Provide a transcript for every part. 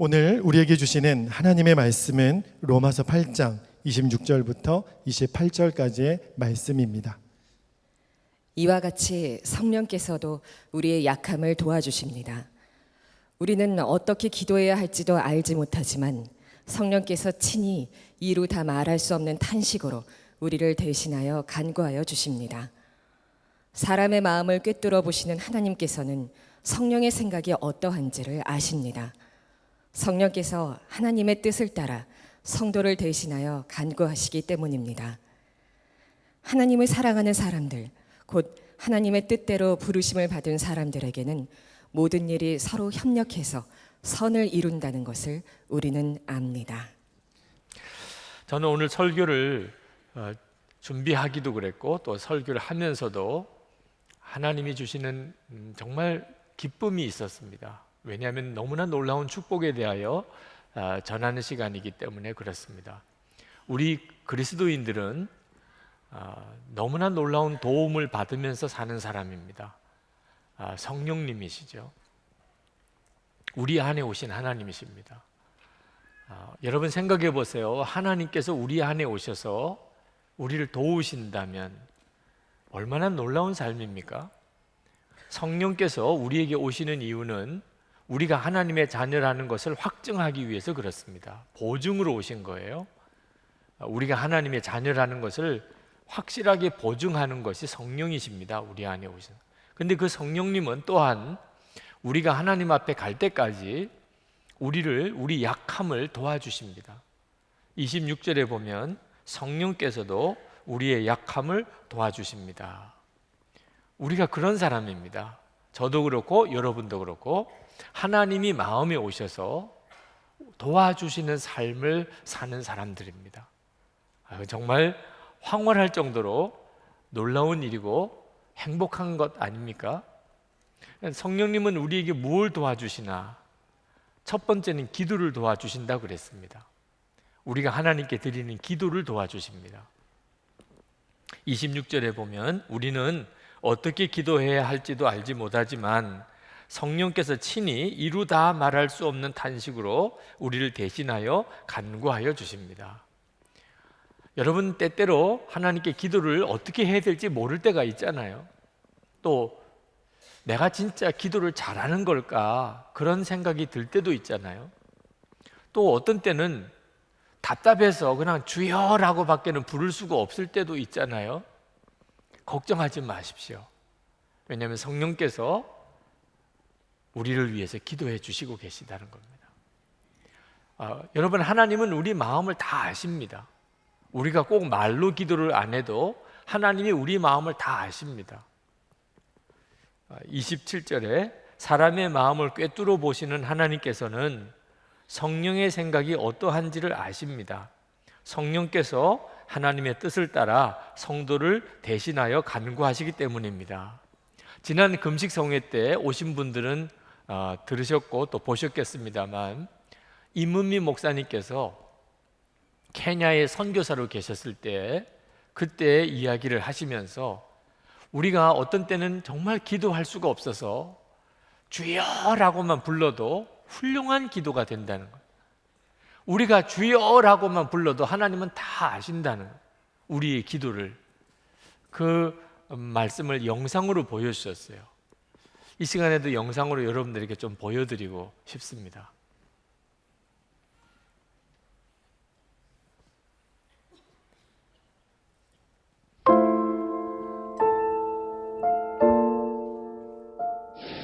오늘 우리에게 주시는 하나님의 말씀은 로마서 8장 26절부터 28절까지의 말씀입니다. 이와 같이 성령께서도 우리의 약함을 도와주십니다. 우리는 어떻게 기도해야 할지도 알지 못하지만 성령께서 친히 이루 다 말할 수 없는 탄식으로 우리를 대신하여 간구하여 주십니다. 사람의 마음을 꿰뚫어 보시는 하나님께서는 성령의 생각이 어떠한지를 아십니다. 성령께서 하나님의 뜻을 따라 성도를 대신하여 간구하시기 때문입니다. 하나님을 사랑하는 사람들, 곧 하나님의 뜻대로 부르심을 받은 사람들에게는 모든 일이 서로 협력해서 선을 이룬다는 것을 우리는 압니다. 저는 오늘 설교를 준비하기도 그랬고 또 설교를 하면서도 하나님이 주시는 정말 기쁨이 있었습니다. 왜냐하면 너무나 놀라운 축복에 대하여 전하는 시간이기 때문에 그렇습니다. 우리 그리스도인들은 너무나 놀라운 도움을 받으면서 사는 사람입니다. 성령님이시죠. 우리 안에 오신 하나님이십니다. 여러분 생각해 보세요. 하나님께서 우리 안에 오셔서 우리를 도우신다면 얼마나 놀라운 삶입니까? 성령께서 우리에게 오시는 이유는 우리가 하나님의 자녀라는 것을 확증하기 위해서 그렇습니다. 보증으로 오신 거예요. 우리가 하나님의 자녀라는 것을 확실하게 보증하는 것이 성령이십니다. 우리 안에 오신. 근데 그 성령님은 또한 우리가 하나님 앞에 갈 때까지 우리 약함을 도와주십니다. 26절에 보면 성령께서도 우리의 약함을 도와주십니다. 우리가 그런 사람입니다. 저도 그렇고 여러분도 그렇고 하나님이 마음에 오셔서 도와주시는 삶을 사는 사람들입니다. 정말 황홀할 정도로 놀라운 일이고 행복한 것 아닙니까? 성령님은 우리에게 무엇을 도와주시나? 첫 번째는 기도를 도와주신다고 그랬습니다. 우리가 하나님께 드리는 기도를 도와주십니다. 26절에 보면 우리는 어떻게 기도해야 할지도 알지 못하지만 성령께서 친히 이루다 말할 수 없는 탄식으로 우리를 대신하여 간구하여 주십니다. 여러분 때때로 하나님께 기도를 어떻게 해야 될지 모를 때가 있잖아요. 또 내가 진짜 기도를 잘하는 걸까 그런 생각이 들 때도 있잖아요. 또 어떤 때는 답답해서 그냥 주여라고 밖에는 부를 수가 없을 때도 있잖아요. 걱정하지 마십시오. 왜냐하면 성령께서 우리를 위해서 기도해 주시고 계시다는 겁니다. 여러분 하나님은 우리 마음을 다 아십니다. 우리가 꼭 말로 기도를 안 해도 하나님이 우리 마음을 다 아십니다. 27절에 사람의 마음을 꿰뚫어 보시는 하나님께서는 성령의 생각이 어떠한지를 아십니다. 성령께서 하나님의 뜻을 따라 성도를 대신하여 간구하시기 때문입니다. 지난 금식성회 때 오신 분들은 들으셨고 또 보셨겠습니다만 임은미 목사님께서 케냐의 선교사로 계셨을 때 그때 이야기를 하시면서 우리가 어떤 때는 정말 기도할 수가 없어서 주여라고만 불러도 훌륭한 기도가 된다는 것. 우리가 주여라고만 불러도 하나님은 다 아신다는 것. 우리의 기도를. 그 말씀을 영상으로 보여주셨어요. 이 시간에도 영상으로 여러분들에게 좀 보여드리고 싶습니다.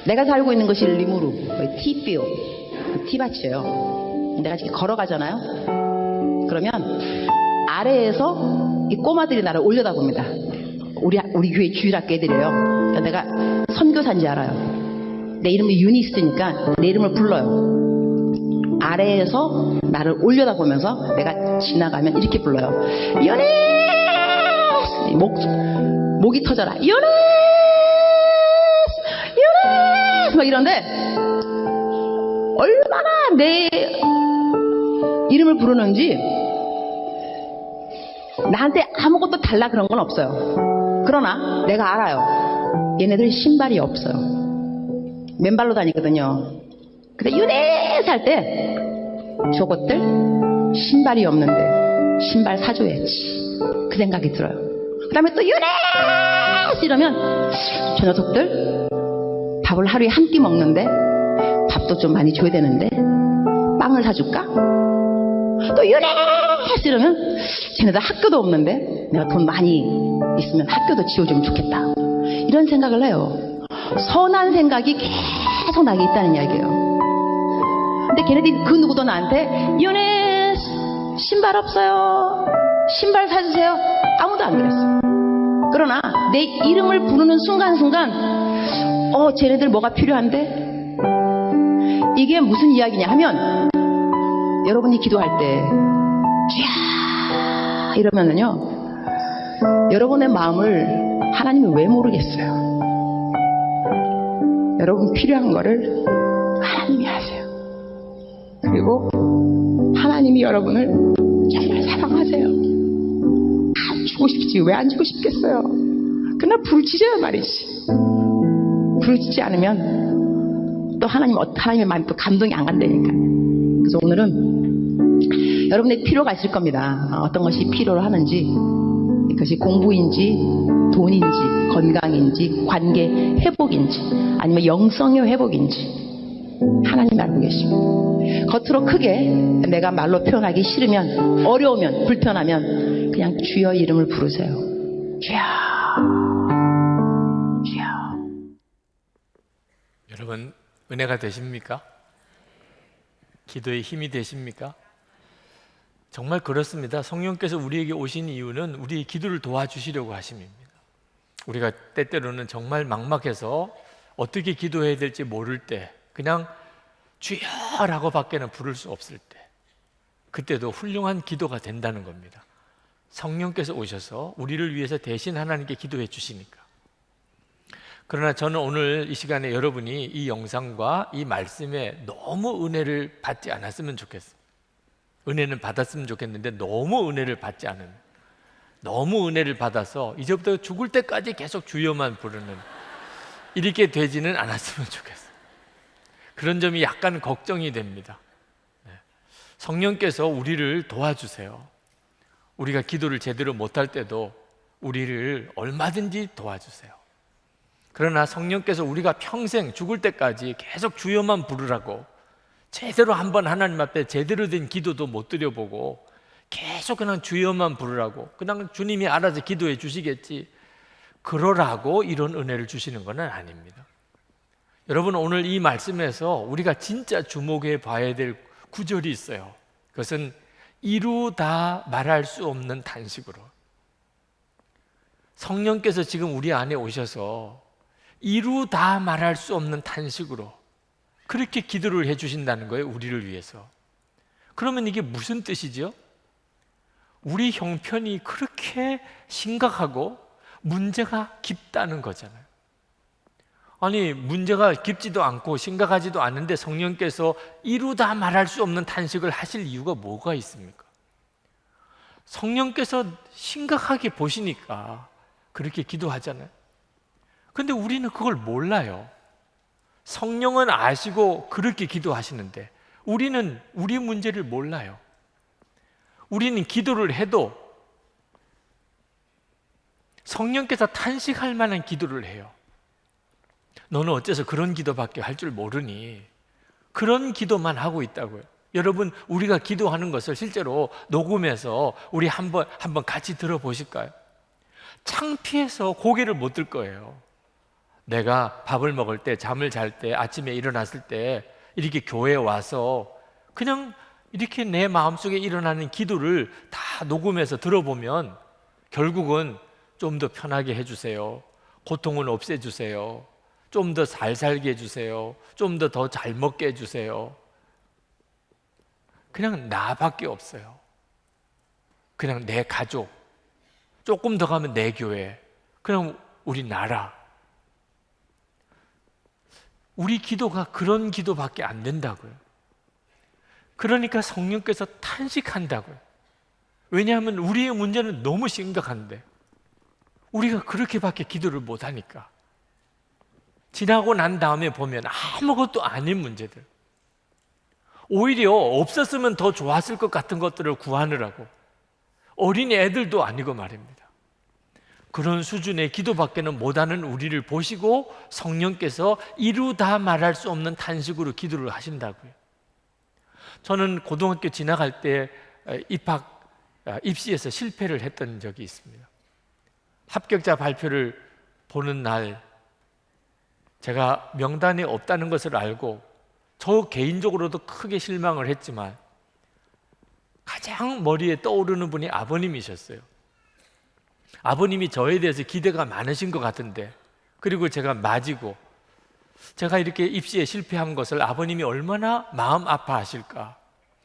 내가 살고 있는 것이 리무르, 티뼈, 티밭이에요. 내가 지금 걸어가잖아요. 그러면 아래에서 이 꼬마들이 나를 올려다봅니다. 우리 교회 주일학교 애들이에요. 그러니까 내가 선교사인지 알아요. 내 이름이 유니스니까 내 이름을 불러요. 아래에서 나를 올려다보면서 내가 지나가면 이렇게 불러요. 유니스! 목이 터져라. 유니스! 막 이런데 얼마나 내 이름을 부르는지 나한테 아무것도 달라 그런 건 없어요. 그러나 내가 알아요. 얘네들 신발이 없어요. 맨발로 다니거든요. 근데 유네스 할 때 저것들 신발이 없는데 신발 사줘야지. 그 생각이 들어요. 그 다음에 또 유네스 이러면 저 녀석들 밥을 하루에 한 끼 먹는데 밥도 좀 많이 줘야 되는데 빵을 사줄까? 또 유네스 이러면 쟤네들 학교도 없는데 내가 돈 많이 있으면 학교도 지어주면 좋겠다. 이런 생각을 해요. 선한 생각이 계속 나게 있다는 이야기예요. 근데 걔네들이 그 누구도 나한테 유네스 신발 없어요, 신발 사주세요, 아무도 안 그랬어요. 그러나 내 이름을 부르는 순간순간 쟤네들 뭐가 필요한데? 이게 무슨 이야기냐 하면 여러분이 기도할 때 쥐야 이러면은요, 여러분의 마음을 하나님이 왜 모르겠어요. 여러분 필요한 거를 하나님이 아세요. 그리고 하나님이 여러분을 정말 사랑하세요. 안 주고 싶지 왜 안 주고 싶겠어요. 그러나 부르짖어야 말이지. 부르짖지 않으면 또 하나님의 마음이 또 감동이 안 간다니까. 그래서 오늘은 여러분의 필요가 있을 겁니다. 어떤 것이 필요로 하는지, 그것이 공부인지 돈인지 건강인지 관계 회복인지 아니면 영성의 회복인지 하나님 알고 계십니다. 겉으로 크게 내가 말로 표현하기 싫으면, 어려우면, 불편하면 그냥 주여 이름을 부르세요. 주여, 주여. 여러분 은혜가 되십니까? 기도의 힘이 되십니까? 정말 그렇습니다. 성령께서 우리에게 오신 이유는 우리의 기도를 도와주시려고 하심입니다. 우리가 때때로는 정말 막막해서 어떻게 기도해야 될지 모를 때, 그냥 주여라고 밖에는 부를 수 없을 때, 그때도 훌륭한 기도가 된다는 겁니다. 성령께서 오셔서 우리를 위해서 대신 하나님께 기도해 주시니까. 그러나 저는 오늘 이 시간에 여러분이 이 영상과 이 말씀에 너무 은혜를 받지 않았으면 좋겠습니다. 은혜는 받았으면 좋겠는데 너무 은혜를 받지 않은, 너무 은혜를 받아서 이제부터 죽을 때까지 계속 주여만 부르는, 이렇게 되지는 않았으면 좋겠어요. 그런 점이 약간 걱정이 됩니다. 성령께서 우리를 도와주세요. 우리가 기도를 제대로 못할 때도 우리를 얼마든지 도와주세요. 그러나 성령께서 우리가 평생 죽을 때까지 계속 주여만 부르라고, 제대로 한번 하나님 앞에 제대로 된 기도도 못 드려보고 계속 그냥 주여만 부르라고, 그냥 주님이 알아서 기도해 주시겠지, 그러라고 이런 은혜를 주시는 건 아닙니다. 여러분, 오늘 이 말씀에서 우리가 진짜 주목해 봐야 될 구절이 있어요. 그것은 이루다 말할 수 없는 탄식으로. 성령께서 지금 우리 안에 오셔서 이루다 말할 수 없는 탄식으로 그렇게 기도를 해주신다는 거예요, 우리를 위해서. 그러면 이게 무슨 뜻이죠? 우리 형편이 그렇게 심각하고 문제가 깊다는 거잖아요. 아니, 문제가 깊지도 않고 심각하지도 않은데 성령께서 이루다 말할 수 없는 탄식을 하실 이유가 뭐가 있습니까? 성령께서 심각하게 보시니까 그렇게 기도하잖아요. 근데 우리는 그걸 몰라요. 성령은 아시고 그렇게 기도하시는데 우리는 우리 문제를 몰라요. 우리는 기도를 해도 성령께서 탄식할 만한 기도를 해요. 너는 어째서 그런 기도밖에 할 줄 모르니? 그런 기도만 하고 있다고요. 여러분, 우리가 기도하는 것을 실제로 녹음해서 우리 한번 같이 들어보실까요? 창피해서 고개를 못 들 거예요. 내가 밥을 먹을 때, 잠을 잘 때, 아침에 일어났을 때 이렇게 교회에 와서 그냥 이렇게 내 마음속에 일어나는 기도를 다 녹음해서 들어보면 결국은 좀 더 편하게 해주세요, 고통은 없애주세요, 좀 더 잘 살게 해주세요, 좀 더 잘 먹게 해주세요, 그냥 나밖에 없어요. 그냥 내 가족, 조금 더 가면 내 교회, 그냥 우리 나라. 우리 기도가 그런 기도밖에 안 된다고요. 그러니까 성령께서 탄식한다고요. 왜냐하면 우리의 문제는 너무 심각한데 우리가 그렇게밖에 기도를 못하니까. 지나고 난 다음에 보면 아무것도 아닌 문제들, 오히려 없었으면 더 좋았을 것 같은 것들을 구하느라고, 어린 애들도 아니고 말입니다. 그런 수준의 기도밖에는 못하는 우리를 보시고 성령께서 이루다 말할 수 없는 탄식으로 기도를 하신다고요. 저는 고등학교 지나갈 때 입시에서 실패를 했던 적이 있습니다. 합격자 발표를 보는 날 제가 명단에 없다는 것을 알고 저 개인적으로도 크게 실망을 했지만 가장 머리에 떠오르는 분이 아버님이셨어요. 아버님이 저에 대해서 기대가 많으신 것 같은데, 그리고 제가 맞이고 제가 이렇게 입시에 실패한 것을 아버님이 얼마나 마음 아파하실까.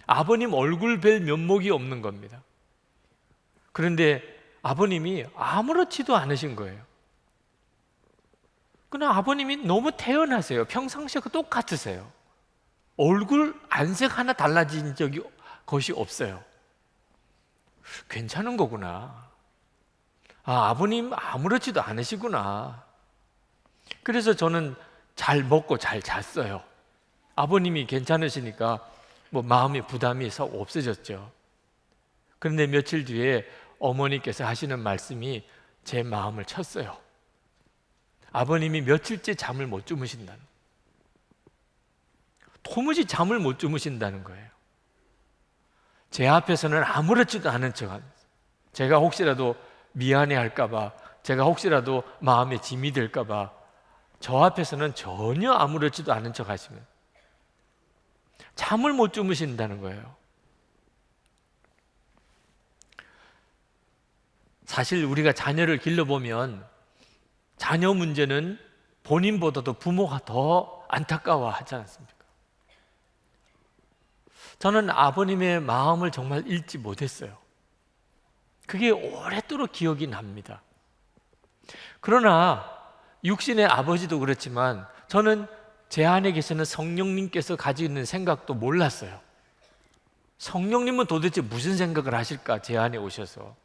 아버님 얼굴 뵐 면목이 없는 겁니다. 그런데 아버님이 아무렇지도 않으신 거예요. 그러나 아버님이 너무 태연하세요. 평상시와 똑같으세요. 얼굴 안색 하나 달라진 것이 없어요. 괜찮은 거구나. 아버님 아무렇지도 않으시구나. 그래서 저는 잘 먹고 잘 잤어요. 아버님이 괜찮으시니까 뭐 마음의 부담이 없어졌죠. 그런데 며칠 뒤에 어머니께서 하시는 말씀이 제 마음을 쳤어요. 아버님이 며칠째 잠을 못 주무신다는, 도무지 잠을 못 주무신다는 거예요. 제 앞에서는 아무렇지도 않은 척하면서, 제가 혹시라도 미안해 할까봐, 제가 혹시라도 마음에 짐이 될까봐 저 앞에서는 전혀 아무렇지도 않은 척 하시면 잠을 못 주무신다는 거예요. 사실 우리가 자녀를 길러보면 자녀 문제는 본인보다도 부모가 더 안타까워하지 않습니까? 저는 아버님의 마음을 정말 잊지 못했어요. 그게 오랫도록 기억이 납니다. 그러나 육신의 아버지도 그렇지만 저는 제 안에 계시는 성령님께서 가지고 있는 생각도 몰랐어요. 성령님은 도대체 무슨 생각을 하실까, 제 안에 오셔서.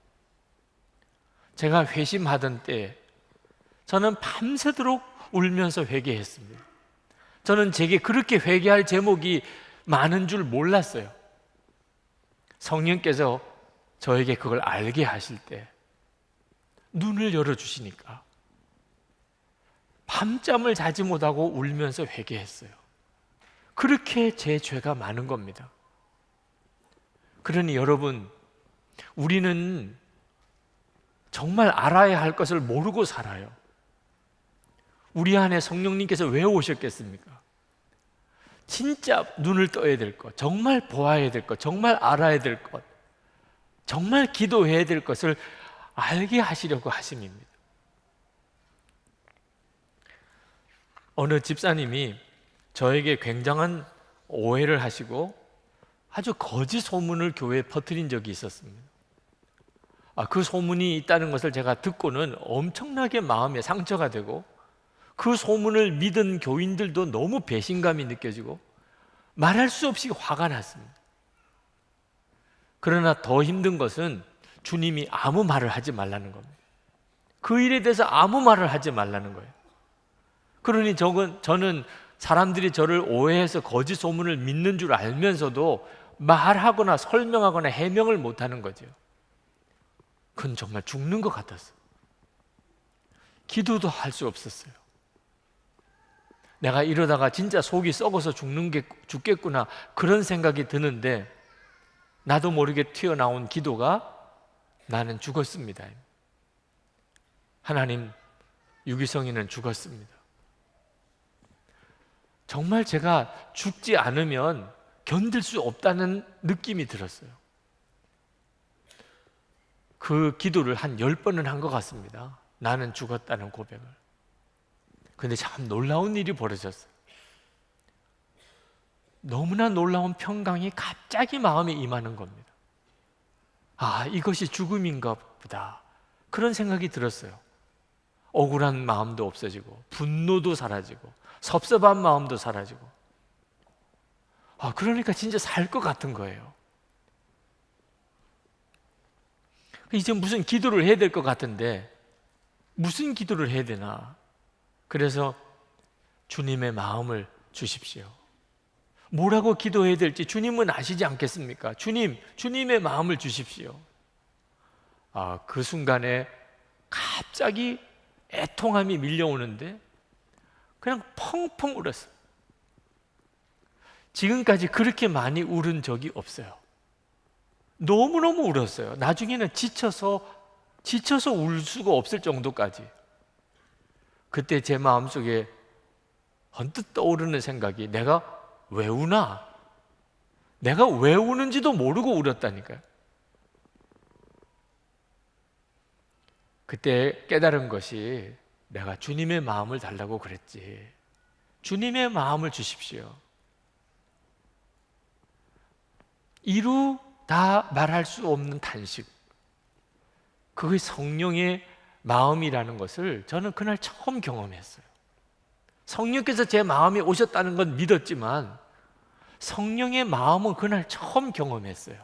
제가 회심하던 때 저는 밤새도록 울면서 회개했습니다. 저는 제게 그렇게 회개할 제목이 많은 줄 몰랐어요. 성령께서 저에게 그걸 알게 하실 때 눈을 열어주시니까 밤잠을 자지 못하고 울면서 회개했어요. 그렇게 제 죄가 많은 겁니다. 그러니 여러분, 우리는 정말 알아야 할 것을 모르고 살아요. 우리 안에 성령님께서 왜 오셨겠습니까? 진짜 눈을 떠야 될 것, 정말 보아야 될 것, 정말 알아야 될 것, 정말 기도해야 될 것을 알게 하시려고 하심입니다. 어느 집사님이 저에게 굉장한 오해를 하시고 아주 거짓 소문을 교회에 퍼뜨린 적이 있었습니다. 그 소문이 있다는 것을 제가 듣고는 엄청나게 마음에 상처가 되고, 그 소문을 믿은 교인들도 너무 배신감이 느껴지고 말할 수 없이 화가 났습니다. 그러나 더 힘든 것은 주님이 아무 말을 하지 말라는 겁니다. 그 일에 대해서 아무 말을 하지 말라는 거예요. 그러니 저는 사람들이 저를 오해해서 거짓 소문을 믿는 줄 알면서도 말하거나 설명하거나 해명을 못하는 거죠. 그건 정말 죽는 것 같았어요. 기도도 할 수 없었어요. 내가 이러다가 진짜 속이 썩어서 죽겠구나, 그런 생각이 드는데 나도 모르게 튀어나온 기도가 나는 죽었습니다. 하나님, 유기성이는 죽었습니다. 정말 제가 죽지 않으면 견딜 수 없다는 느낌이 들었어요. 그 기도를 한 10번은 한 것 같습니다. 나는 죽었다는 고백을. 근데 참 놀라운 일이 벌어졌어요. 너무나 놀라운 평강이 갑자기 마음에 임하는 겁니다. 이것이 죽음인가 보다, 그런 생각이 들었어요. 억울한 마음도 없어지고, 분노도 사라지고, 섭섭한 마음도 사라지고, 그러니까 진짜 살 것 같은 거예요. 이제 무슨 기도를 해야 될 것 같은데 무슨 기도를 해야 되나? 그래서 주님의 마음을 주십시오. 뭐라고 기도해야 될지 주님은 아시지 않겠습니까? 주님, 주님의 마음을 주십시오. 그 순간에 갑자기 애통함이 밀려오는데 그냥 펑펑 울었어요. 지금까지 그렇게 많이 울은 적이 없어요. 너무너무 울었어요. 나중에는 지쳐서 울 수가 없을 정도까지. 그때 제 마음속에 언뜻 떠오르는 생각이, 내가 왜 우나? 내가 왜 우는지도 모르고 울었다니까요. 그때 깨달은 것이, 내가 주님의 마음을 달라고 그랬지. 주님의 마음을 주십시오. 이루다 말할 수 없는 탄식, 그게 성령의 마음이라는 것을 저는 그날 처음 경험했어요. 성령께서 제 마음에 오셨다는 건 믿었지만 성령의 마음은 그날 처음 경험했어요.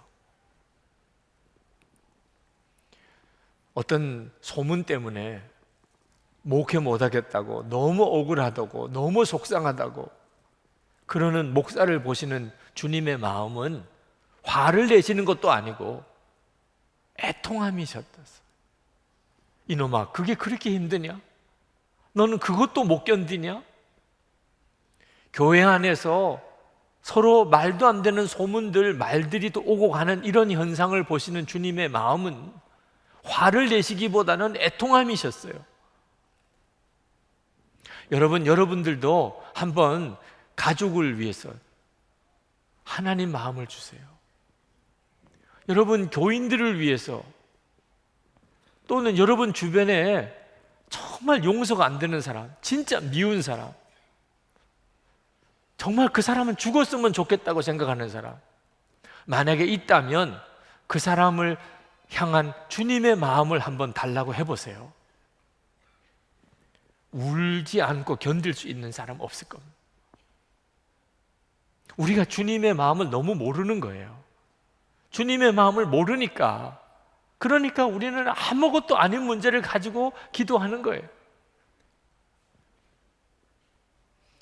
어떤 소문 때문에 목회 못하겠다고, 너무 억울하다고, 너무 속상하다고 그러는 목사를 보시는 주님의 마음은 화를 내시는 것도 아니고 애통함이셨어요. 이놈아, 그게 그렇게 힘드냐? 너는 그것도 못 견디냐? 교회 안에서 서로 말도 안 되는 소문들, 말들이 또 오고 가는 이런 현상을 보시는 주님의 마음은 화를 내시기보다는 애통함이셨어요. 여러분들도 한번 가족을 위해서 하나님 마음을 주세요. 여러분 교인들을 위해서, 또는 여러분 주변에 정말 용서가 안 되는 사람, 진짜 미운 사람, 정말 그 사람은 죽었으면 좋겠다고 생각하는 사람, 만약에 있다면 그 사람을 향한 주님의 마음을 한번 달라고 해보세요. 울지 않고 견딜 수 있는 사람 없을 겁니다. 우리가 주님의 마음을 너무 모르는 거예요. 주님의 마음을 모르니까, 그러니까 우리는 아무것도 아닌 문제를 가지고 기도하는 거예요.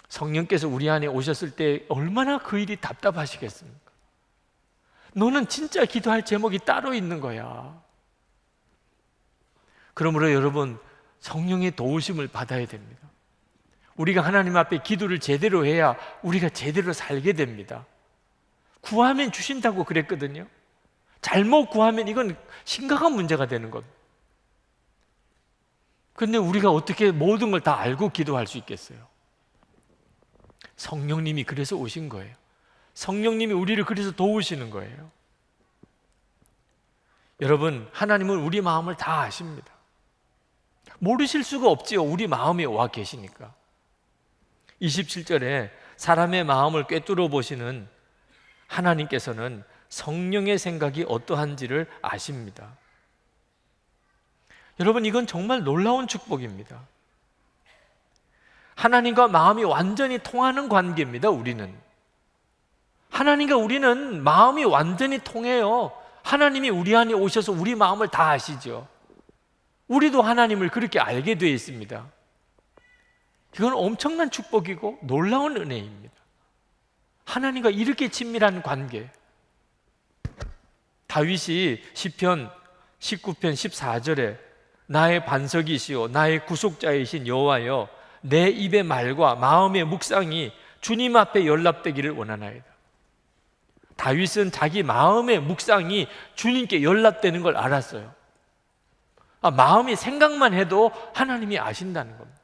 성령께서 우리 안에 오셨을 때 얼마나 그 일이 답답하시겠습니까? 너는 진짜 기도할 제목이 따로 있는 거야. 그러므로 여러분, 성령의 도우심을 받아야 됩니다. 우리가 하나님 앞에 기도를 제대로 해야 우리가 제대로 살게 됩니다. 구하면 주신다고 그랬거든요. 잘못 구하면 이건 심각한 문제가 되는 겁니다. 그런데 우리가 어떻게 모든 걸 다 알고 기도할 수 있겠어요? 성령님이 그래서 오신 거예요. 성령님이 우리를 그래서 도우시는 거예요. 여러분, 하나님은 우리 마음을 다 아십니다. 모르실 수가 없지요. 우리 마음에 와 계시니까. 27절에 사람의 마음을 꿰뚫어 보시는 하나님께서는 성령의 생각이 어떠한지를 아십니다. 여러분, 이건 정말 놀라운 축복입니다. 하나님과 마음이 완전히 통하는 관계입니다. 우리는 하나님과 우리는 마음이 완전히 통해요. 하나님이 우리 안에 오셔서 우리 마음을 다 아시죠. 우리도 하나님을 그렇게 알게 되어 있습니다. 이건 엄청난 축복이고 놀라운 은혜입니다. 하나님과 이렇게 친밀한 관계. 다윗이 시편 19편 14절에 나의 반석이시오 나의 구속자이신 여호와여, 내 입의 말과 마음의 묵상이 주님 앞에 연락되기를 원하나이다. 다윗은 자기 마음의 묵상이 주님께 연락되는 걸 알았어요. 마음이 생각만 해도 하나님이 아신다는 겁니다.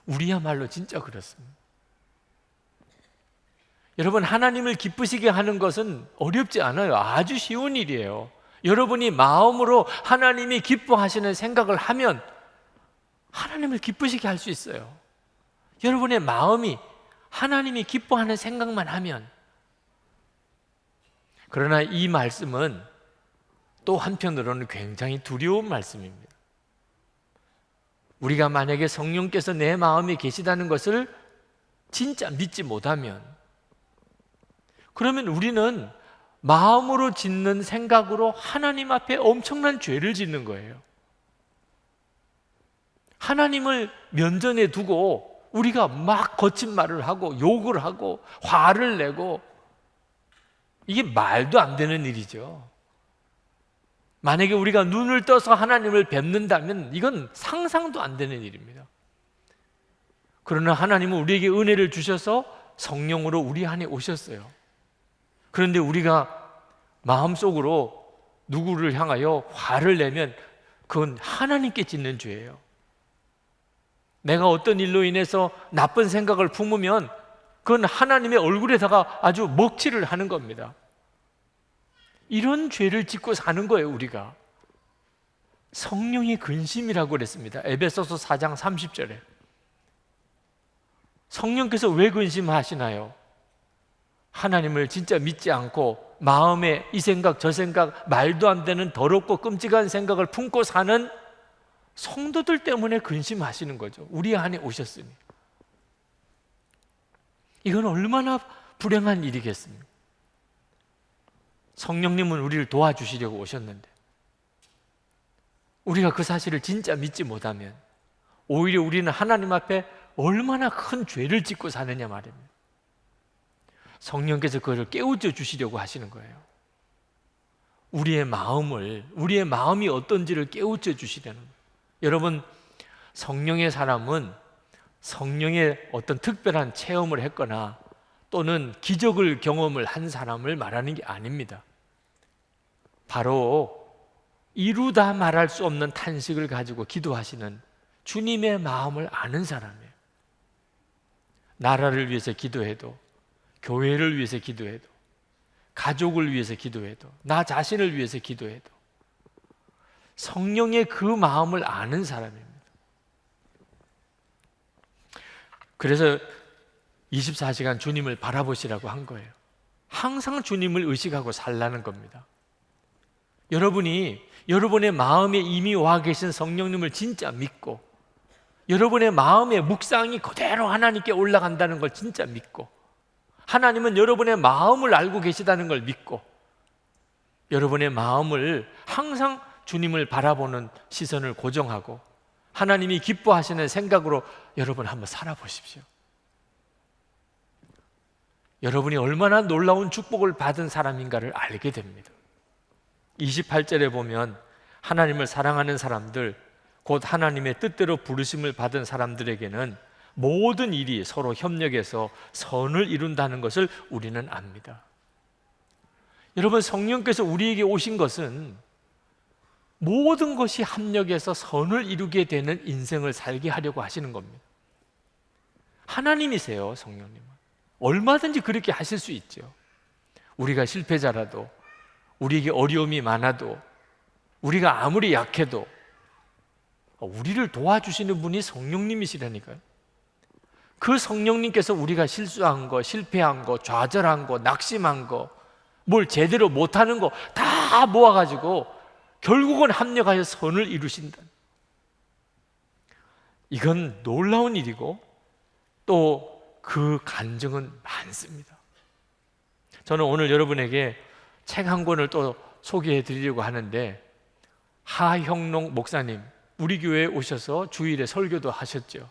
우리야말로 진짜 그렇습니다. 여러분, 하나님을 기쁘시게 하는 것은 어렵지 않아요. 아주 쉬운 일이에요. 여러분이 마음으로 하나님이 기뻐하시는 생각을 하면 하나님을 기쁘시게 할 수 있어요. 여러분의 마음이 하나님이 기뻐하는 생각만 하면. 그러나 이 말씀은 또 한편으로는 굉장히 두려운 말씀입니다. 우리가 만약에 성령께서 내 마음에 계시다는 것을 진짜 믿지 못하면, 그러면 우리는 마음으로 짓는 생각으로 하나님 앞에 엄청난 죄를 짓는 거예요. 하나님을 면전에 두고 우리가 막 거친 말을 하고 욕을 하고 화를 내고, 이게 말도 안 되는 일이죠. 만약에 우리가 눈을 떠서 하나님을 뵙는다면 이건 상상도 안 되는 일입니다. 그러나 하나님은 우리에게 은혜를 주셔서 성령으로 우리 안에 오셨어요. 그런데 우리가 마음속으로 누구를 향하여 화를 내면 그건 하나님께 짓는 죄예요. 내가 어떤 일로 인해서 나쁜 생각을 품으면 그건 하나님의 얼굴에다가 아주 먹칠을 하는 겁니다. 이런 죄를 짓고 사는 거예요, 우리가. 성령의 근심이라고 그랬습니다. 에베소서 4장 30절에. 성령께서 왜 근심하시나요? 하나님을 진짜 믿지 않고 마음에 이 생각 저 생각, 말도 안 되는 더럽고 끔찍한 생각을 품고 사는 성도들 때문에 근심하시는 거죠. 우리 안에 오셨으니. 이건 얼마나 불행한 일이겠습니까? 성령님은 우리를 도와주시려고 오셨는데 우리가 그 사실을 진짜 믿지 못하면 오히려 우리는 하나님 앞에 얼마나 큰 죄를 짓고 사느냐 말입니다. 성령께서 그것을 깨우쳐 주시려고 하시는 거예요. 우리의 마음이 어떤지를 깨우쳐 주시려는 거예요. 여러분, 성령의 사람은 성령의 어떤 특별한 체험을 했거나 또는 기적을 경험을 한 사람을 말하는 게 아닙니다. 바로 이루다 말할 수 없는 탄식을 가지고 기도하시는 주님의 마음을 아는 사람이에요. 나라를 위해서 기도해도, 교회를 위해서 기도해도, 가족을 위해서 기도해도, 나 자신을 위해서 기도해도 성령의 그 마음을 아는 사람입니다. 그래서 24시간 주님을 바라보시라고 한 거예요. 항상 주님을 의식하고 살라는 겁니다. 여러분이 여러분의 마음에 이미 와 계신 성령님을 진짜 믿고 여러분의 마음의 묵상이 그대로 하나님께 올라간다는 걸 진짜 믿고 하나님은 여러분의 마음을 알고 계시다는 걸 믿고 여러분의 마음을 항상 주님을 바라보는 시선을 고정하고 하나님이 기뻐하시는 생각으로 여러분 한번 살아보십시오. 여러분이 얼마나 놀라운 축복을 받은 사람인가를 알게 됩니다. 28절에 보면 하나님을 사랑하는 사람들, 곧 하나님의 뜻대로 부르심을 받은 사람들에게는 모든 일이 서로 협력해서 선을 이룬다는 것을 우리는 압니다. 여러분, 성령께서 우리에게 오신 것은 모든 것이 합력해서 선을 이루게 되는 인생을 살게 하려고 하시는 겁니다. 하나님이세요, 성령님은. 얼마든지 그렇게 하실 수 있죠. 우리가 실패자라도, 우리에게 어려움이 많아도, 우리가 아무리 약해도 우리를 도와주시는 분이 성령님이시라니까요. 그 성령님께서 우리가 실수한 거, 실패한 거, 좌절한 거, 낙심한 거, 뭘 제대로 못하는 거 다 모아가지고 결국은 합력하여 선을 이루신다. 이건 놀라운 일이고 또 그 간증은 많습니다. 저는 오늘 여러분에게 책 한 권을 또 소개해 드리려고 하는데, 하형록 목사님, 우리 교회에 오셔서 주일에 설교도 하셨죠.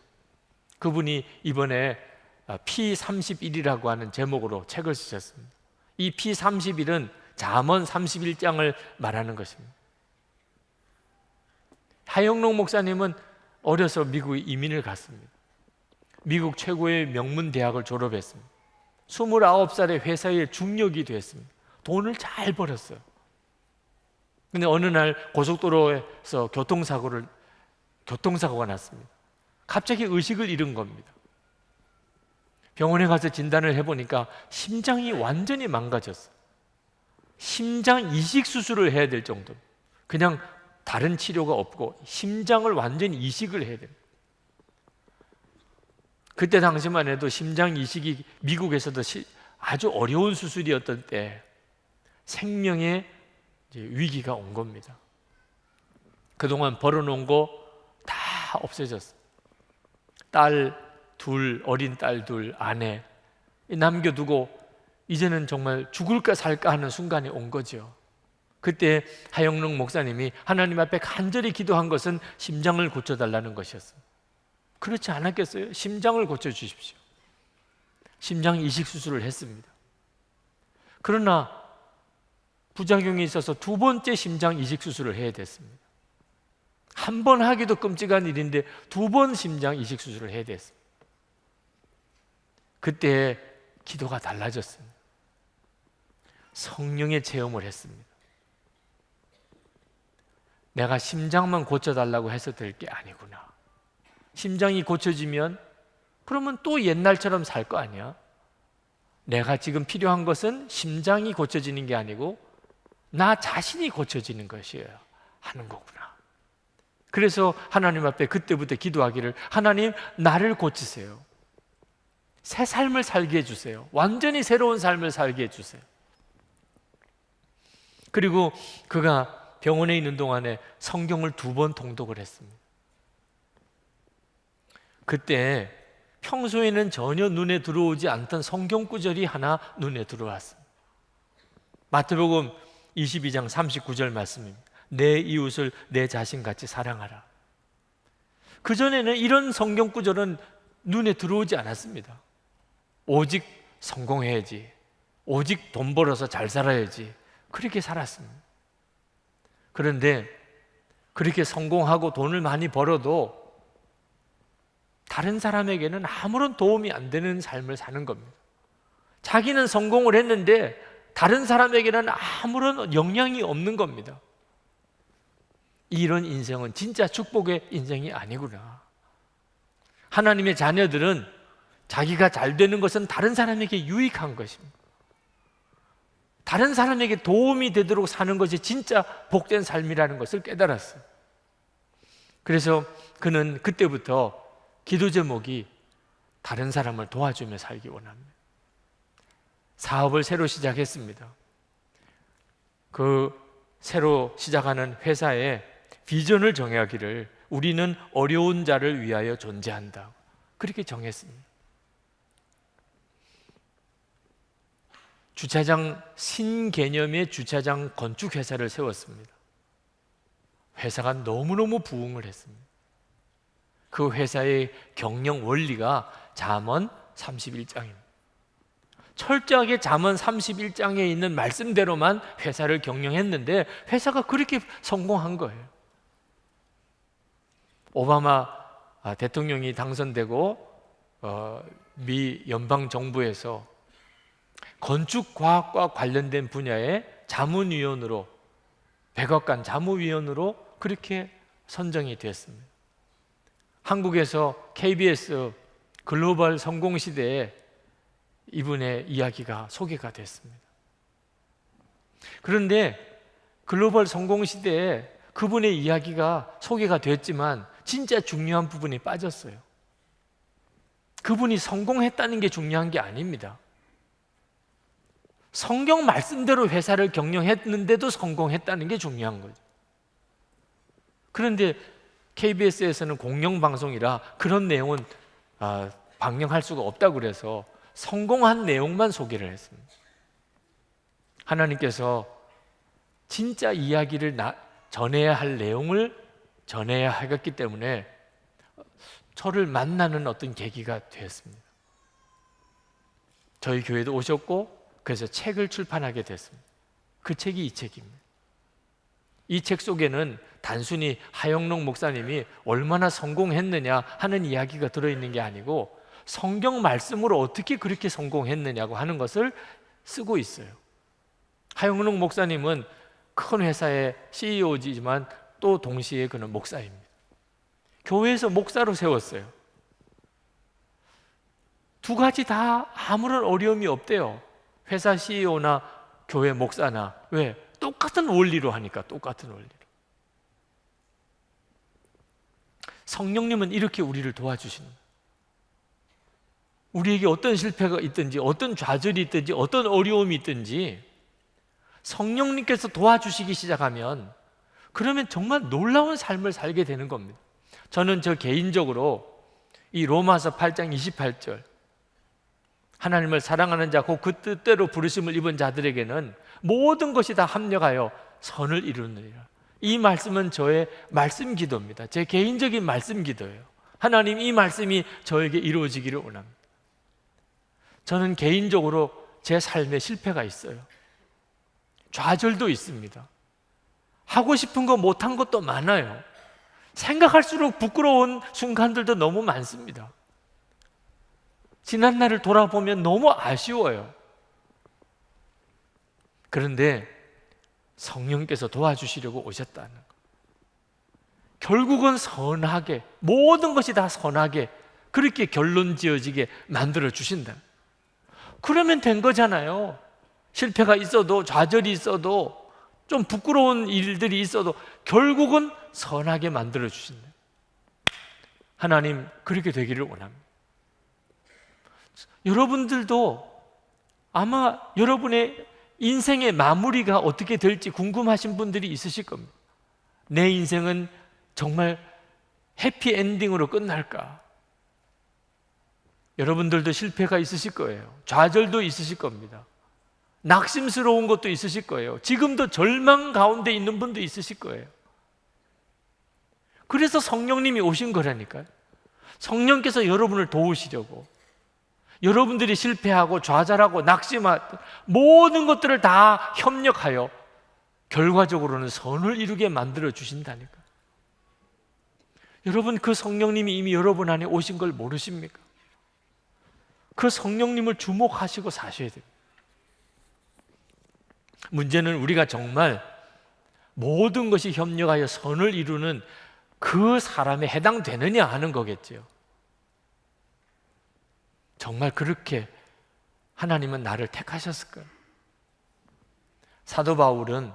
그분이 이번에 P31이라고 하는 제목으로 책을 쓰셨습니다. 이 P31은 잠언 31장을 말하는 것입니다. 하형록 목사님은 어려서 미국에 이민을 갔습니다. 미국 최고의 명문 대학을 졸업했습니다. 29살에 회사의 중력이 됐습니다. 돈을 잘 벌었어요. 근데 어느 날 고속도로에서 교통사고가 났습니다. 갑자기 의식을 잃은 겁니다. 병원에 가서 진단을 해보니까 심장이 완전히 망가졌어요. 심장 이식 수술을 해야 될 정도. 그냥 다른 치료가 없고 심장을 완전히 이식을 해야 됩니다. 그때 당시만 해도 심장 이식이 미국에서도 아주 어려운 수술이었던 때 생명의 위기가 온 겁니다. 그동안 벌어놓은 거 다 없어졌어요. 딸 둘, 어린 딸 둘, 아내 남겨두고 이제는 정말 죽을까 살까 하는 순간이 온 거죠. 그때 하영록 목사님이 하나님 앞에 간절히 기도한 것은 심장을 고쳐달라는 것이었습니다. 그렇지 않았겠어요? 심장을 고쳐주십시오. 심장 이식 수술을 했습니다. 그러나 부작용이 있어서 두 번째 심장 이식 수술을 해야 됐습니다. 한 번 하기도 끔찍한 일인데 두 번 심장 이식 수술을 해야 됐습니다. 그때 기도가 달라졌습니다. 성령의 체험을 했습니다. 내가 심장만 고쳐달라고 해서 될 게 아니구나. 심장이 고쳐지면 그러면 또 옛날처럼 살 거 아니야? 내가 지금 필요한 것은 심장이 고쳐지는 게 아니고 나 자신이 고쳐지는 것이어야 하는 거구나. 그래서 하나님 앞에 그때부터 기도하기를, 하나님 나를 고치세요. 새 삶을 살게 해주세요. 완전히 새로운 삶을 살게 해주세요. 그리고 그가 병원에 있는 동안에 성경을 2번 통독을 했습니다. 그때 평소에는 전혀 눈에 들어오지 않던 성경 구절이 하나 눈에 들어왔습니다. 마태복음 22장 39절 말씀입니다. 내 이웃을 내 자신같이 사랑하라. 그전에는 이런 성경 구절은 눈에 들어오지 않았습니다. 오직 성공해야지, 오직 돈 벌어서 잘 살아야지, 그렇게 살았습니다. 그런데 그렇게 성공하고 돈을 많이 벌어도 다른 사람에게는 아무런 도움이 안 되는 삶을 사는 겁니다. 자기는 성공을 했는데 다른 사람에게는 아무런 영향이 없는 겁니다. 이런 인생은 진짜 축복의 인생이 아니구나. 하나님의 자녀들은 자기가 잘 되는 것은 다른 사람에게 유익한 것입니다. 다른 사람에게 도움이 되도록 사는 것이 진짜 복된 삶이라는 것을 깨달았어요. 그래서 그는 그때부터 기도 제목이 다른 사람을 도와주며 살기 원합니다. 사업을 새로 시작했습니다. 그 새로 시작하는 회사에 비전을 정하기를, 우리는 어려운 자를 위하여 존재한다, 그렇게 정했습니다. 주차장, 신개념의 주차장 건축 회사를 세웠습니다. 회사가 너무너무 부흥을 했습니다. 그 회사의 경영 원리가 잠언 31장입니다. 철저하게 잠언 31장에 있는 말씀대로만 회사를 경영했는데 회사가 그렇게 성공한 거예요. 오바마 대통령이 당선되고 미 연방정부에서 건축과학과 관련된 분야의 자문위원으로, 백악관 자문위원으로 그렇게 선정이 됐습니다. 한국에서 KBS 글로벌 성공시대에 이분의 이야기가 소개가 됐습니다. 그런데 글로벌 성공시대에 그분의 이야기가 소개가 됐지만 진짜 중요한 부분이 빠졌어요. 그분이 성공했다는 게 중요한 게 아닙니다. 성경 말씀대로 회사를 경영했는데도 성공했다는 게 중요한 거죠. 그런데 KBS에서는 공영방송이라 그런 내용은 방영할 수가 없다고 그래서 성공한 내용만 소개를 했습니다. 하나님께서 진짜 이야기를 전해야 할 내용을 전해야 하겠기 때문에 저를 만나는 어떤 계기가 되었습니다. 저희 교회도 오셨고 그래서 책을 출판하게 됐습니다. 그 책이 이 책입니다. 이 책 속에는 단순히 하영록 목사님이 얼마나 성공했느냐 하는 이야기가 들어있는 게 아니고 성경 말씀으로 어떻게 그렇게 성공했느냐고 하는 것을 쓰고 있어요. 하영록 목사님은 큰 회사의 CEO지만 또 동시에 그는 목사입니다. 교회에서 목사로 세웠어요. 두 가지 다 아무런 어려움이 없대요. 회사 CEO나 교회 목사나. 왜? 똑같은 원리로 하니까. 똑같은 원리로. 성령님은 이렇게 우리를 도와주시는 거예요. 우리에게 어떤 실패가 있든지 어떤 좌절이 있든지 어떤 어려움이 있든지 성령님께서 도와주시기 시작하면 그러면 정말 놀라운 삶을 살게 되는 겁니다. 저는 저 개인적으로 이 로마서 8장 28절 하나님을 사랑하는 자 곧 그 뜻대로 부르심을 입은 자들에게는 모든 것이 다 합력하여 선을 이루느니라. 이 말씀은 저의 말씀 기도입니다. 제 개인적인 말씀 기도예요. 하나님, 이 말씀이 저에게 이루어지기를 원합니다. 저는 개인적으로 제 삶에 실패가 있어요. 좌절도 있습니다. 하고 싶은 거 못한 것도 많아요. 생각할수록 부끄러운 순간들도 너무 많습니다. 지난 날을 돌아보면 너무 아쉬워요. 그런데 성령께서 도와주시려고 오셨다는 것. 결국은 선하게, 모든 것이 다 선하게 그렇게 결론 지어지게 만들어 주신다. 그러면 된 거잖아요. 실패가 있어도, 좌절이 있어도, 좀 부끄러운 일들이 있어도 결국은 선하게 만들어 주신다. 하나님, 그렇게 되기를 원합니다. 여러분들도 아마 여러분의 인생의 마무리가 어떻게 될지 궁금하신 분들이 있으실 겁니다. 내 인생은 정말 해피엔딩으로 끝날까? 여러분들도 실패가 있으실 거예요. 좌절도 있으실 겁니다. 낙심스러운 것도 있으실 거예요. 지금도 절망 가운데 있는 분도 있으실 거예요. 그래서 성령님이 오신 거라니까요. 성령께서 여러분을 도우시려고, 여러분들이 실패하고 좌절하고 낙심하고 모든 것들을 다 협력하여 결과적으로는 선을 이루게 만들어 주신다니까. 여러분, 그 성령님이 이미 여러분 안에 오신 걸 모르십니까? 그 성령님을 주목하시고 사셔야 됩니다. 문제는 우리가 정말 모든 것이 협력하여 선을 이루는 그 사람에 해당되느냐 하는 거겠죠. 정말 그렇게 하나님은 나를 택하셨을까요? 사도 바울은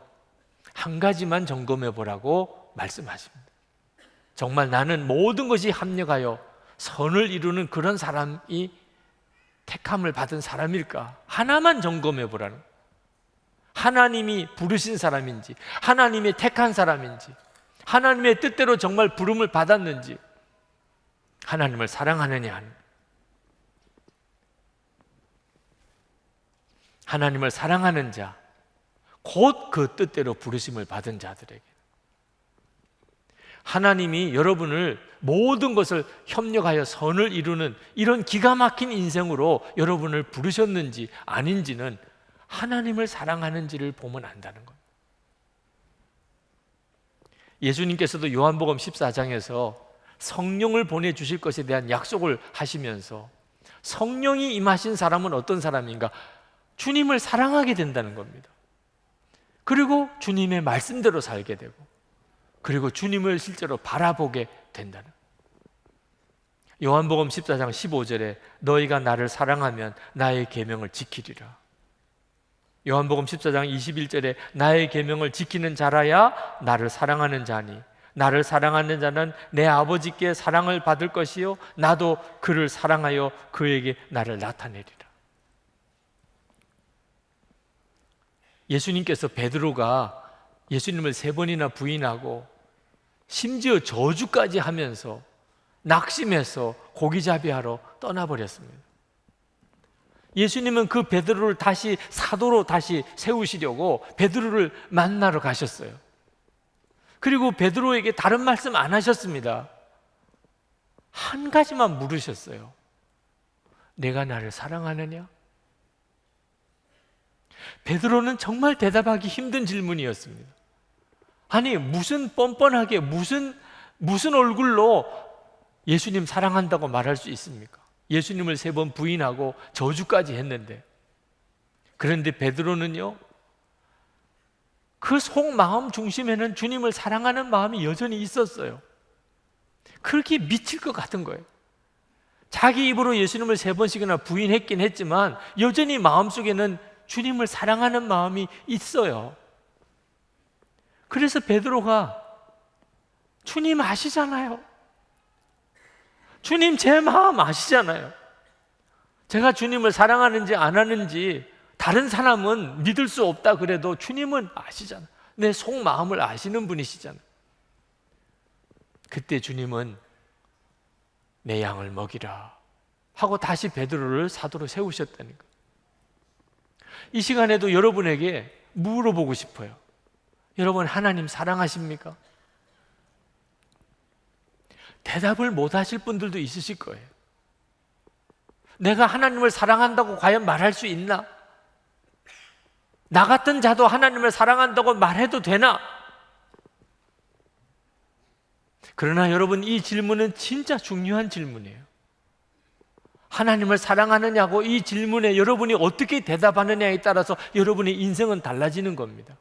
한 가지만 점검해 보라고 말씀하십니다. 정말 나는 모든 것이 합력하여 선을 이루는 그런 사람이 택함을 받은 사람일까? 하나만 점검해 보라는 거예요. 하나님이 부르신 사람인지, 하나님이 택한 사람인지, 하나님의 뜻대로 정말 부름을 받았는지, 하나님을 사랑하느냐 하는 거예요. 하나님을 사랑하는 자, 곧 그 뜻대로 부르심을 받은 자들에게 하나님이 여러분을 모든 것을 협력하여 선을 이루는 이런 기가 막힌 인생으로 여러분을 부르셨는지 아닌지는 하나님을 사랑하는지를 보면 안다는 겁니다. 예수님께서도 요한복음 14장에서 성령을 보내주실 것에 대한 약속을 하시면서 성령이 임하신 사람은 어떤 사람인가? 주님을 사랑하게 된다는 겁니다. 그리고 주님의 말씀대로 살게 되고, 그리고 주님을 실제로 바라보게 된다는. 요한복음 14장 15절에 너희가 나를 사랑하면 나의 계명을 지키리라. 요한복음 14장 21절에 나의 계명을 지키는 자라야 나를 사랑하는 자니 나를 사랑하는 자는 내 아버지께 사랑을 받을 것이요 나도 그를 사랑하여 그에게 나를 나타내리라. 예수님께서 베드로가 예수님을 3번이나 부인하고 심지어 저주까지 하면서 낙심해서 고기잡이하러 떠나버렸습니다. 예수님은 그 베드로를 다시 사도로 다시 세우시려고 베드로를 만나러 가셨어요. 그리고 베드로에게 다른 말씀 안 하셨습니다. 한 가지만 물으셨어요. 내가 나를 사랑하느냐? 베드로는 정말 대답하기 힘든 질문이었습니다. 아니, 무슨 뻔뻔하게 무슨 얼굴로 예수님 사랑한다고 말할 수 있습니까? 예수님을 3번 부인하고 저주까지 했는데. 그런데 베드로는요, 그 속마음 중심에는 주님을 사랑하는 마음이 여전히 있었어요. 그렇게 미칠 것 같은 거예요. 자기 입으로 예수님을 3번씩이나 부인했긴 했지만 여전히 마음속에는 주님을 사랑하는 마음이 있어요. 그래서 베드로가 주님 아시잖아요. 주님 제 마음 아시잖아요. 제가 주님을 사랑하는지 안 하는지 다른 사람은 믿을 수 없다 그래도 주님은 아시잖아요. 내 속마음을 아시는 분이시잖아요. 그때 주님은 내 양을 먹이라 하고 다시 베드로를 사도로 세우셨다는 거예요. 이 시간에도 여러분에게 물어보고 싶어요. 여러분, 하나님 사랑하십니까? 대답을 못 하실 분들도 있으실 거예요. 내가 하나님을 사랑한다고 과연 말할 수 있나? 나 같은 자도 하나님을 사랑한다고 말해도 되나? 그러나 여러분, 이 질문은 진짜 중요한 질문이에요. 하나님을 사랑하느냐고 이 질문에 여러분이 어떻게 대답하느냐에 따라서 여러분의 인생은 달라지는 겁니다.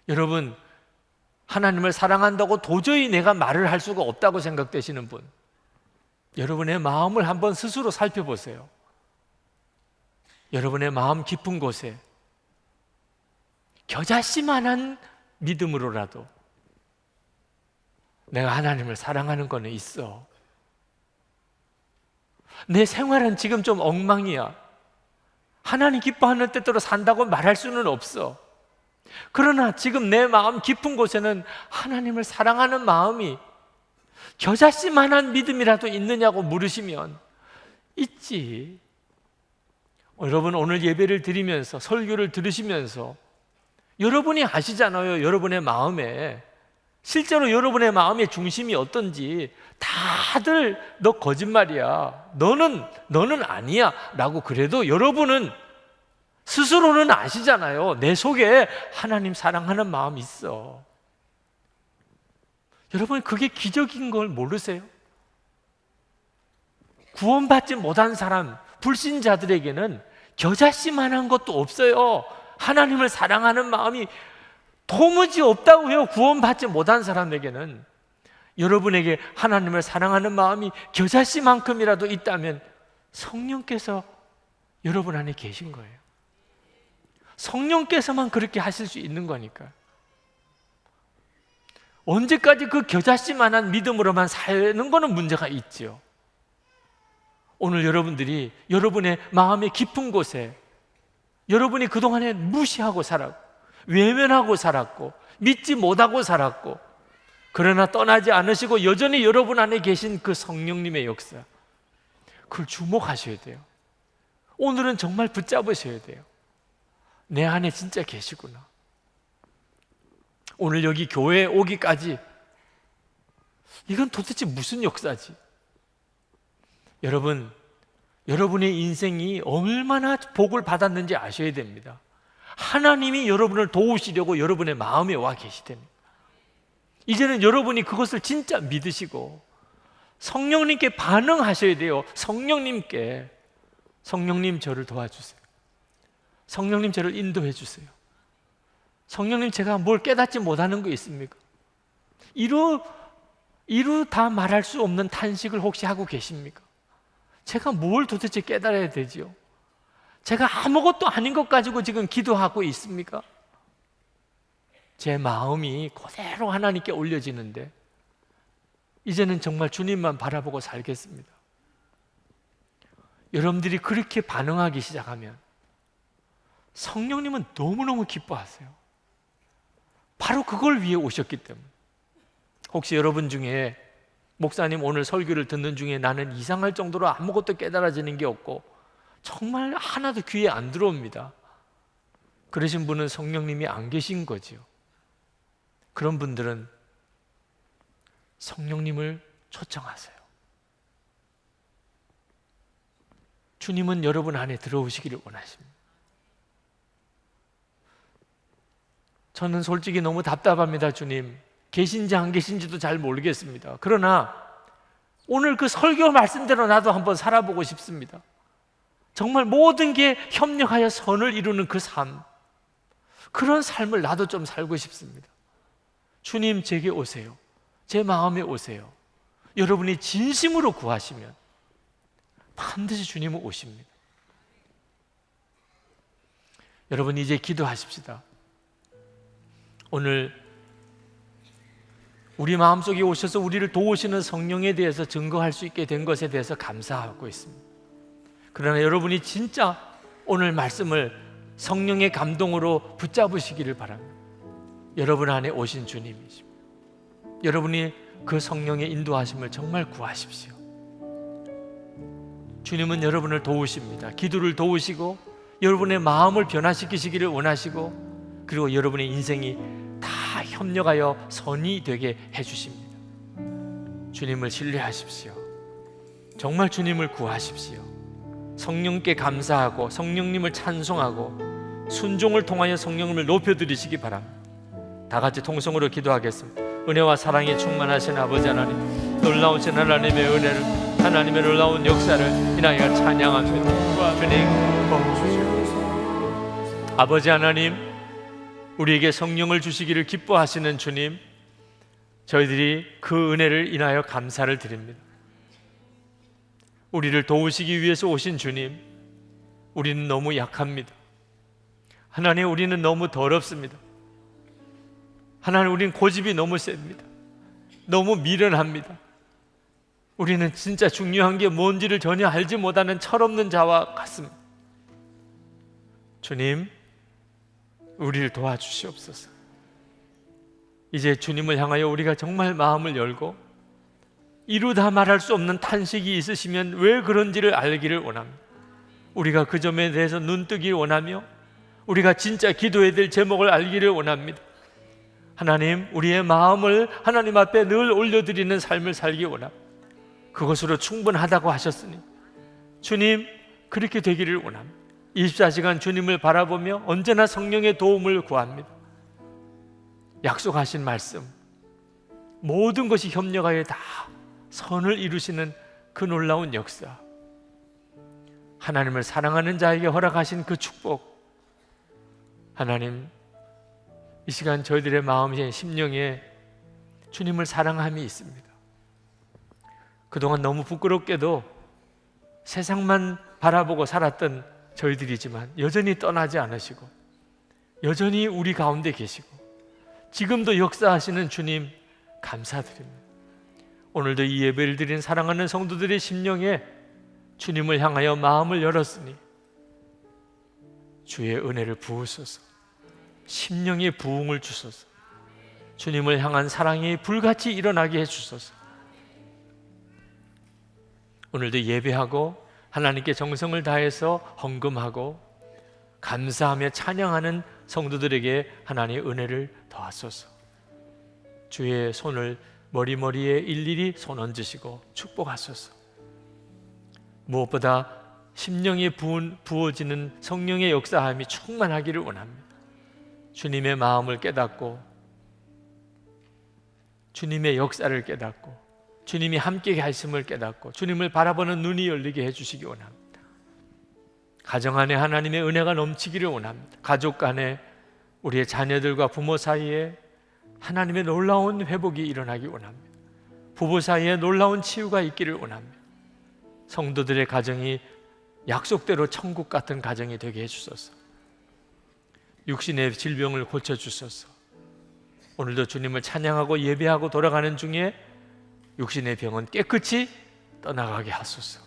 여러분, 하나님을 사랑한다고 도저히 내가 말을 할 수가 없다고 생각되시는 분, 여러분의 마음을 한번 스스로 살펴보세요. 여러분의 마음 깊은 곳에 겨자씨만한 믿음으로라도 내가 하나님을 사랑하는 거는 있어. 내 생활은 지금 좀 엉망이야. 하나님 기뻐하는 뜻대로 산다고 말할 수는 없어. 그러나 지금 내 마음 깊은 곳에는 하나님을 사랑하는 마음이 겨자씨만한 믿음이라도 있느냐고 물으시면 있지. 여러분, 오늘 예배를 드리면서, 설교를 들으시면서 여러분이 아시잖아요. 여러분의 마음에, 실제로 여러분의 마음의 중심이 어떤지. 다들 너 거짓말이야, 너는 아니야 라고 그래도 여러분은 스스로는 아시잖아요. 내 속에 하나님 사랑하는 마음이 있어. 여러분, 그게 기적인 걸 모르세요? 구원받지 못한 사람, 불신자들에게는 겨자씨만한 것도 없어요. 하나님을 사랑하는 마음이 도무지 없다고요. 구원받지 못한 사람에게는. 여러분에게 하나님을 사랑하는 마음이 겨자씨만큼이라도 있다면 성령께서 여러분 안에 계신 거예요. 성령께서만 그렇게 하실 수 있는 거니까. 언제까지 그 겨자씨만한 믿음으로만 사는 거는 문제가 있죠. 오늘 여러분들이 여러분의 마음의 깊은 곳에, 여러분이 그동안에 무시하고 살았고 외면하고 살았고 믿지 못하고 살았고, 그러나 떠나지 않으시고 여전히 여러분 안에 계신 그 성령님의 역사, 그걸 주목하셔야 돼요. 오늘은 정말 붙잡으셔야 돼요. 내 안에 진짜 계시구나. 오늘 여기 교회에 오기까지 이건 도대체 무슨 역사지? 여러분, 여러분의 인생이 얼마나 복을 받았는지 아셔야 됩니다. 하나님이 여러분을 도우시려고 여러분의 마음에 와 계시다니. 이제는 여러분이 그것을 진짜 믿으시고 성령님께 반응하셔야 돼요. 성령님께, 성령님 저를 도와주세요. 성령님 저를 인도해 주세요. 성령님, 제가 뭘 깨닫지 못하는 거 있습니까? 이루 다 말할 수 없는 탄식을 혹시 하고 계십니까? 제가 뭘 도대체 깨달아야 되지요? 제가 아무것도 아닌 것 가지고 지금 기도하고 있습니까? 제 마음이 그대로 하나님께 올려지는데 이제는 정말 주님만 바라보고 살겠습니다. 여러분들이 그렇게 반응하기 시작하면 성령님은 너무너무 기뻐하세요. 바로 그걸 위해 오셨기 때문에. 혹시 여러분 중에 목사님 오늘 설교를 듣는 중에 나는 이상할 정도로 아무것도 깨달아지는 게 없고 정말 하나도 귀에 안 들어옵니다, 그러신 분은 성령님이 안 계신 거지요. 그런 분들은 성령님을 초청하세요. 주님은 여러분 안에 들어오시기를 원하십니다. 저는 솔직히 너무 답답합니다. 주님, 계신지 안 계신지도 잘 모르겠습니다. 그러나 오늘 그 설교 말씀대로 나도 한번 살아보고 싶습니다. 정말 모든 게 협력하여 선을 이루는 그 삶, 그런 삶을 나도 좀 살고 싶습니다. 주님, 제게 오세요. 제 마음에 오세요. 여러분이 진심으로 구하시면 반드시 주님은 오십니다. 여러분, 이제 기도하십시다. 오늘 우리 마음속에 오셔서 우리를 도우시는 성령에 대해서 증거할 수 있게 된 것에 대해서 감사하고 있습니다. 그러나 여러분이 진짜 오늘 말씀을 성령의 감동으로 붙잡으시기를 바랍니다. 여러분 안에 오신 주님이십니다. 여러분이 그 성령의 인도하심을 정말 구하십시오. 주님은 여러분을 도우십니다. 기도를 도우시고 여러분의 마음을 변화시키시기를 원하시고, 그리고 여러분의 인생이 다 협력하여 선이 되게 해주십니다. 주님을 신뢰하십시오. 정말 주님을 구하십시오. 성령께 감사하고 성령님을 찬송하고 순종을 통하여 성령님을 높여드리시기 바랍니다. 다 같이 통성으로 기도하겠습니다. 은혜와 사랑이 충만하신 아버지 하나님, 놀라우신 하나님의 은혜를, 하나님의 놀라운 역사를 인하여 찬양합니다. 주님 주시옵소서. 아버지 하나님, 우리에게 성령을 주시기를 기뻐하시는 주님, 저희들이 그 은혜를 인하여 감사를 드립니다. 우리를 도우시기 위해서 오신 주님, 우리는 너무 약합니다. 하나님, 우리는 너무 더럽습니다. 하나님, 우리는 고집이 너무 셉니다. 너무 미련합니다. 우리는 진짜 중요한 게 뭔지를 전혀 알지 못하는 철없는 자와 같습니다. 주님, 우리를 도와주시옵소서. 이제 주님을 향하여 우리가 정말 마음을 열고 이루다 말할 수 없는 탄식이 있으시면 왜 그런지를 알기를 원합니다. 우리가 그 점에 대해서 눈뜨기를 원하며 우리가 진짜 기도해야 될 제목을 알기를 원합니다. 하나님, 우리의 마음을 하나님 앞에 늘 올려드리는 삶을 살기 원합니다. 그것으로 충분하다고 하셨으니 주님, 그렇게 되기를 원합니다. 24시간 주님을 바라보며 언제나 성령의 도움을 구합니다. 약속하신 말씀, 모든 것이 협력하여 다 선을 이루시는 그 놀라운 역사, 하나님을 사랑하는 자에게 허락하신 그 축복, 하나님, 이 시간 저희들의 마음에 심령에 주님을 사랑함이 있습니다. 그동안 너무 부끄럽게도 세상만 바라보고 살았던 저희들이지만 여전히 떠나지 않으시고 여전히 우리 가운데 계시고 지금도 역사하시는 주님 감사드립니다. 오늘도 이 예배를 드린 사랑하는 성도들의 심령에 주님을 향하여 마음을 열었으니 주의 은혜를 부으소서. 심령의 부흥을 주소서. 주님을 향한 사랑이 불같이 일어나게 해주소서. 오늘도 예배하고 하나님께 정성을 다해서 헌금하고 감사하며 찬양하는 성도들에게 하나님의 은혜를 더하소서. 주의 손을 머리머리에 일일이 손 얹으시고 축복하소서. 무엇보다 심령에 부어지는 성령의 역사함이 충만하기를 원합니다. 주님의 마음을 깨닫고 주님의 역사를 깨닫고 주님이 함께 하심을 깨닫고 주님을 바라보는 눈이 열리게 해주시기 원합니다. 가정 안에 하나님의 은혜가 넘치기를 원합니다. 가족 간에 우리의 자녀들과 부모 사이에 하나님의 놀라운 회복이 일어나기 원합니다. 부부 사이에 놀라운 치유가 있기를 원합니다. 성도들의 가정이 약속대로 천국 같은 가정이 되게 해주소서. 육신의 질병을 고쳐주소서. 오늘도 주님을 찬양하고 예배하고 돌아가는 중에 육신의 병은 깨끗이 떠나가게 하소서.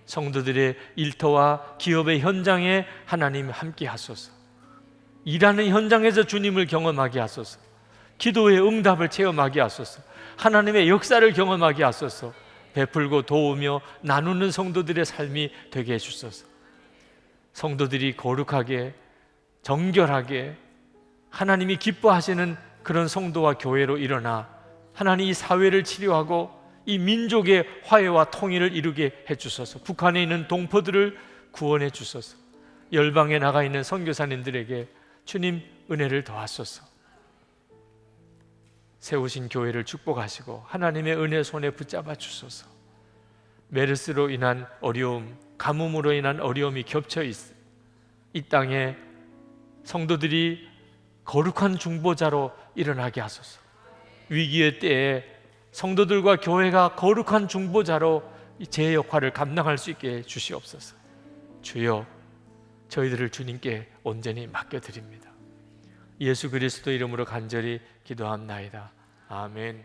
성도들의 일터와 기업의 현장에 하나님 함께 하소서. 일하는 현장에서 주님을 경험하게 하소서. 기도의 응답을 체험하게 하소서. 하나님의 역사를 경험하게 하소서. 베풀고 도우며 나누는 성도들의 삶이 되게 해주소서. 성도들이 거룩하게 정결하게 하나님이 기뻐하시는 그런 성도와 교회로 일어나 하나님 이 사회를 치료하고 이 민족의 화해와 통일을 이루게 해주소서. 북한에 있는 동포들을 구원해 주소서. 열방에 나가 있는 선교사님들에게 주님 은혜를 더하소서. 세우신 교회를 축복하시고 하나님의 은혜 손에 붙잡아 주소서. 메르스로 인한 어려움, 가뭄으로 인한 어려움이 겹쳐 있어 이 땅에 성도들이 거룩한 중보자로 일어나게 하소서. 위기의 때에 성도들과 교회가 거룩한 중보자로 제 역할을 감당할 수 있게 주시옵소서. 주여, 저희들을 주님께 온전히 맡겨드립니다. 예수 그리스도 이름으로 간절히 기도합나이다. 아멘.